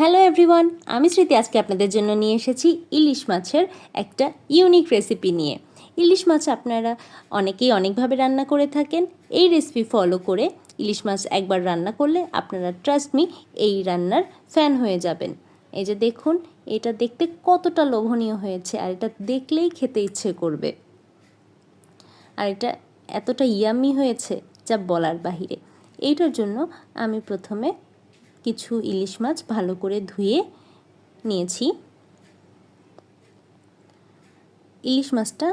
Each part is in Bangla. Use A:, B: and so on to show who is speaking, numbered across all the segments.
A: হ্যালো এভরিওয়ান, আমি স্মৃতি। আজকে আপনাদের জন্য নিয়ে এসেছি ইলিশ মাছের একটা ইউনিক রেসিপি নিয়ে। ইলিশ মাছ আপনারা অনেকেই অনেকভাবে রান্না করে থাকেন। এই রেসিপি ফলো করে ইলিশ মাছ একবার রান্না করলে আপনারা ট্রাস্ট মি এই রান্নার ফ্যান হয়ে যাবেন। এই যে দেখুন, এটা দেখতে কতটা লোভনীয় হয়েছে, আর এটা দেখলেই খেতে ইচ্ছে করবে। আর এটা এতটা ইয়াম্মি হয়েছে যা বলার বাহিরে। এইটার জন্য আমি প্রথমে কিছু ইলিশ মাছ ভালো করে ধুয়ে নিয়েছি। ইলিশ মাছটা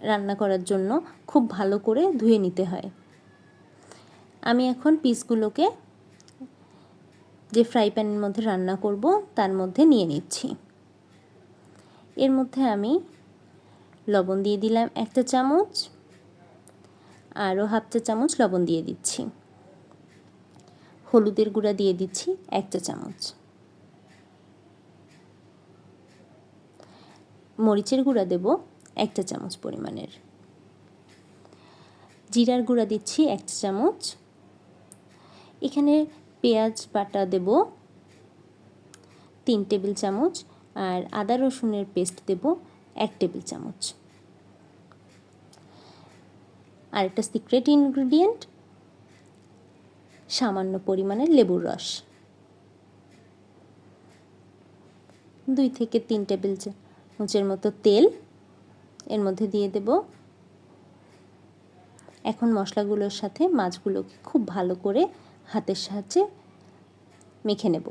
A: রান্না করার জন্য খুব ভালো করে ধুয়ে নিতে হয়। আমি এখন পিসগুলোকে যে ফ্রাই প্যানের মধ্যে রান্না করব তার মধ্যে নিয়ে নিচ্ছি। এর মধ্যে আমি লবণ দিয়ে দিলাম 1 চা চামচ, আরও হাফ চা চামচ লবণ দিয়ে দিচ্ছি। হলুদের গুঁড়া দিয়ে দিচ্ছি 1 চা চামচ। মরিচের গুঁড়া দেব 1 চা চামচ পরিমাণের। জিরার গুঁড়া দিচ্ছি 1 চা চামচ। এখানে পেঁয়াজ বাটা দেব 3 টেবিল চামচ, আর আদা রসুনের পেস্ট দেব 1 টেবিল চামচ। আর একটা সিক্রেট ইনগ্রেডিয়েন্ট, সামান্য পরিমাণের লেবুর রস। 2 থেকে 3 টেবিল চামচের মতো তেল এর মধ্যে দিয়ে দেব। এখন মশলাগুলোর সাথে মাছগুলোকে খুব ভালো করে হাতের সাহায্যে মেখে নেব।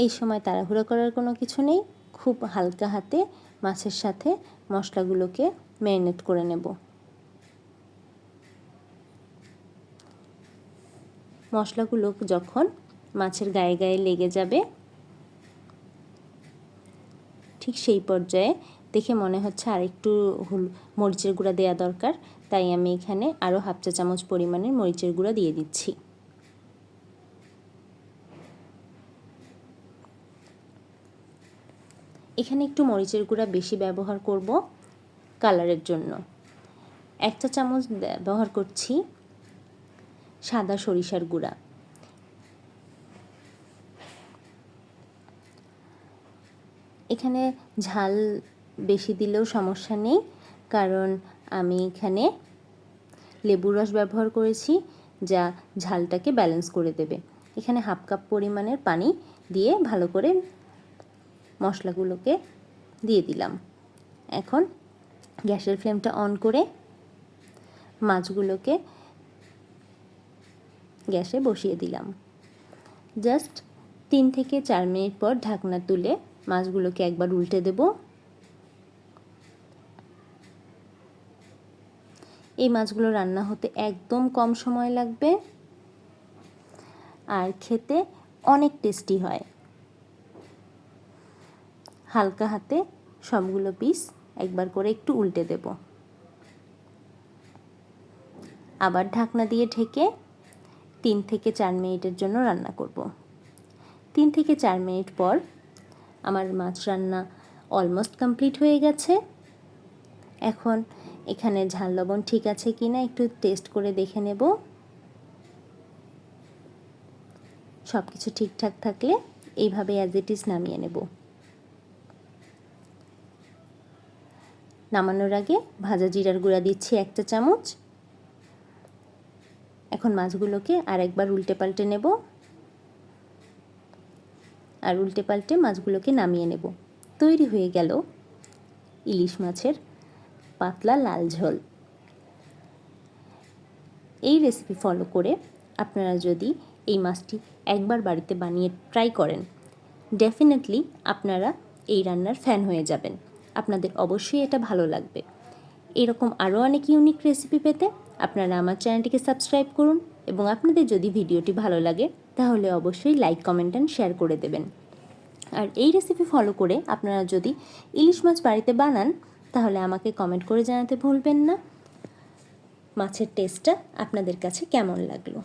A: এই সময় তাড়াহুড়ো করার কোনো কিছু নেই, খুব হালকা হাতে মাছের সাথে মশলাগুলোকে ম্যারিনেট করে নেব। মশলাগুলো যখন মাছের গায়ে গায়ে লেগে যাবে, ঠিক সেই পর্যায়ে দেখে মনে হচ্ছে আর একটু মরিচের গুঁড়া দেওয়া দরকার, তাই আমি এখানে আরও হাফ চা চামচ পরিমাণের মরিচের গুঁড়া দিয়ে দিচ্ছি। এখানে একটু মরিচের গুঁড়া বেশি ব্যবহার করব কালারের জন্য। 1 চা চামচ ব্যবহার করছি সাদা সরিষার গুঁড়া। এখানে ঝাল বেশি দিলেও সমস্যা নেই, কারণ আমি এখানে লেবুর রস ব্যবহার করেছি, যা ঝালটাকে ব্যালেন্স করে দেবে। এখানে হাফ কাপ পরিমাণের পানি দিয়ে ভালো করে মশলাগুলোকে দিয়ে দিলাম। এখন গ্যাসের ফ্লেমটা অন করে মাছগুলোকে গ্যাসে বসিয়ে দিলাম। জাস্ট 3 থেকে 4 মিনিট পর ঢাকনা তুলে মাছগুলোকে একবার উল্টে দেব। এই মাছগুলো রান্না হতে একদম কম সময় লাগবে, আর খেতে অনেক টেস্টি হয়। হালকা হাতে সবগুলো পিস একবার করে একটু উল্টে দেব। আবার ঢাকনা দিয়ে ঢেকে 3 থেকে 4 মিনিটের জন্য রান্না করব। 3 থেকে 4 মিনিট পর আমার মাছ রান্না অলমোস্ট কমপ্লিট হয়ে গেছে। এখন এখানে ঝাল লবণ ঠিক আছে কিনা একটু টেস্ট করে দেখে নেব। সব কিছু ঠিকঠাক থাকলে এইভাবে অ্যাজ ইট ইজ নামিয়ে নেব। নামানোর আগে ভাজা জিরার গুঁড়া দিচ্ছি 1 চা চামচ। এখন মাছগুলোকে আরেকবার উল্টে পাল্টে নেব, আর উল্টে পাল্টে মাছগুলোকে নামিয়ে নেব। তৈরি হয়ে গেল ইলিশ মাছের পাতলা লাল ঝোল। এই রেসিপি ফলো করে আপনারা যদি এই মাছটি একবার বাড়িতে বানিয়ে ট্রাই করেন, ডেফিনেটলি আপনারা এই রান্নার ফ্যান হয়ে যাবেন। আপনাদের অবশ্যই এটা ভালো লাগবে। এরকম আরও অনেক ইউনিক রেসিপি পেতে আপনারা আমার চ্যানেলটিকে সাবস্ক্রাইব করুন, এবং আপনাদের যদি ভিডিওটি ভালো লাগে তাহলে অবশ্যই লাইক, কমেন্ট অ্যান্ড শেয়ার করে দেবেন। আর এই রেসিপি ফলো করে আপনারা যদি ইলিশ মাছ বাড়িতে বানান তাহলে আমাকে কমেন্ট করে জানাতে ভুলবেন না মাছের টেস্টটা আপনাদের কাছে কেমন লাগলো।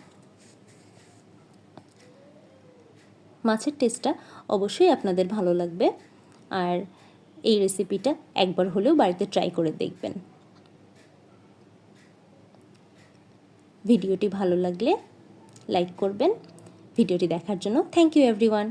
A: মাছের টেস্টটা অবশ্যই আপনাদের ভালো লাগবে, আর এই রেসিপিটা একবার হলেও বাড়িতে ট্রাই করে দেখবেন। ভিডিওটি ভালো লাগলে লাইক করবেন। ভিডিওটি দেখার জন্য থ্যাংক ইউ এভরিওয়ান।